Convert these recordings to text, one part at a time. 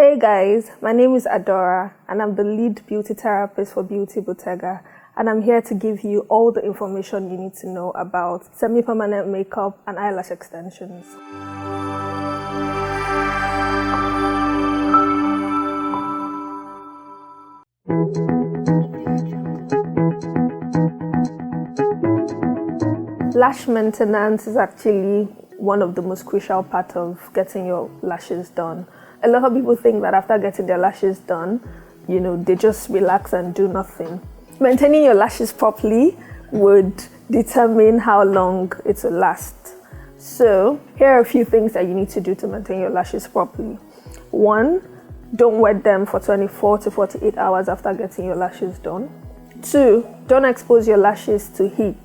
Hey guys, my name is Adora and I'm the lead beauty therapist for Beauty Bottega, and I'm here to give you all the information you need to know about semi-permanent makeup and eyelash extensions. Lash maintenance is actually one of the most crucial parts of getting your lashes done. A lot of people think that after getting their lashes done, they just relax and do nothing. Maintaining your lashes properly would determine how long it will last. So here are a few things that you need to do to maintain your lashes properly. 1, don't wet them for 24 to 48 hours after getting your lashes done. 2, don't expose your lashes to heat.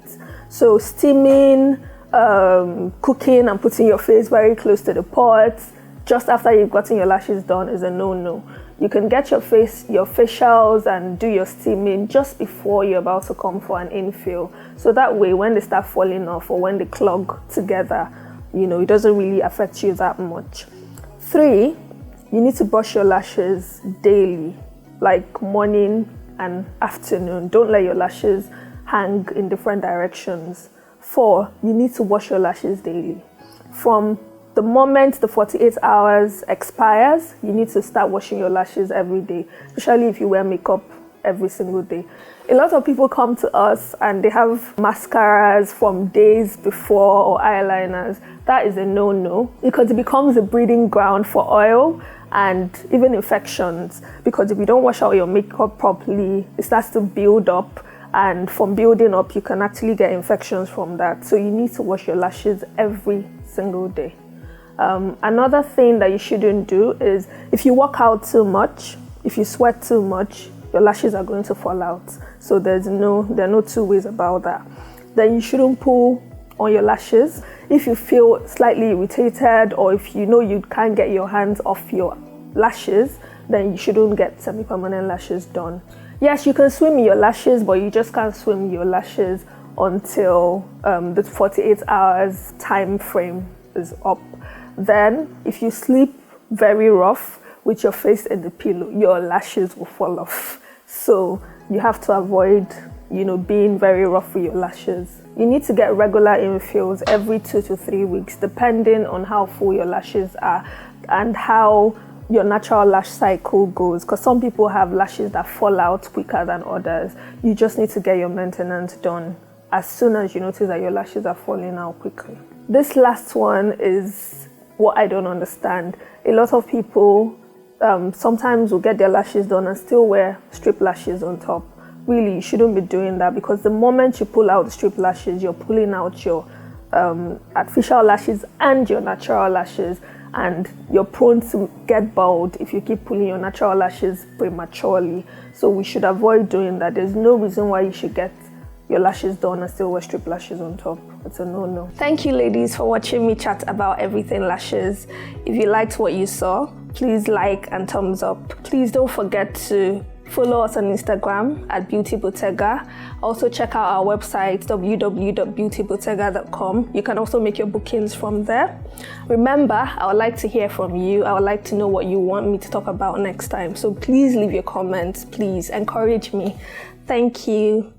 So steaming, cooking and putting your face very close to the pot just after you've gotten your lashes done is a no-no. You can get your facials and do your steaming just before you're about to come for an infill. So that way, when they start falling off or when they clog together, it doesn't really affect you that much. 3, you need to brush your lashes daily, like morning and afternoon. Don't let your lashes hang in different directions. 4, you need to wash your lashes daily. From the moment the 48 hours expires, you need to start washing your lashes every day, especially if you wear makeup every single day. A lot of people come to us and they have mascaras from days before or eyeliners. That is a no-no because it becomes a breeding ground for oil and even infections, because if you don't wash out your makeup properly, it starts to build up, and from building up, you can actually get infections from that. So you need to wash your lashes every single day. Another thing that you shouldn't do is if you work out too much, if you sweat too much, your lashes are going to fall out. So there are no two ways about that. Then you shouldn't pull on your lashes. If you feel slightly irritated or if you can't get your hands off your lashes, then you shouldn't get semi-permanent lashes done. Yes, you can swim your lashes, but you just can't swim your lashes until the 48 hours time frame is up. Then, if you sleep very rough with your face in the pillow, your lashes will fall off. So you have to avoid, being very rough with your lashes. You need to get regular infills every 2 to 3 weeks, depending on how full your lashes are and how your natural lash cycle goes, because some people have lashes that fall out quicker than others. You just need to get your maintenance done as soon as you notice that your lashes are falling out quickly. This last one is what I don't understand. A lot of people sometimes will get their lashes done and still wear strip lashes on top. Really, you shouldn't be doing that, because the moment you pull out the strip lashes, you're pulling out your artificial lashes and your natural lashes, and you're prone to get bald if you keep pulling your natural lashes prematurely. So we should avoid doing that. There's no reason why you should get your lashes done and still wear strip lashes on top. It's a no-no. Thank you, ladies, for watching me chat about everything lashes. If you liked what you saw, please like and thumbs up. Please don't forget to follow us on Instagram at Beauty Bottega. Also check out our website, www.beautybottega.com. You can also make your bookings from there. Remember, I would like to hear from you. I would like to know what you want me to talk about next time. So please leave your comments. Please encourage me. Thank you.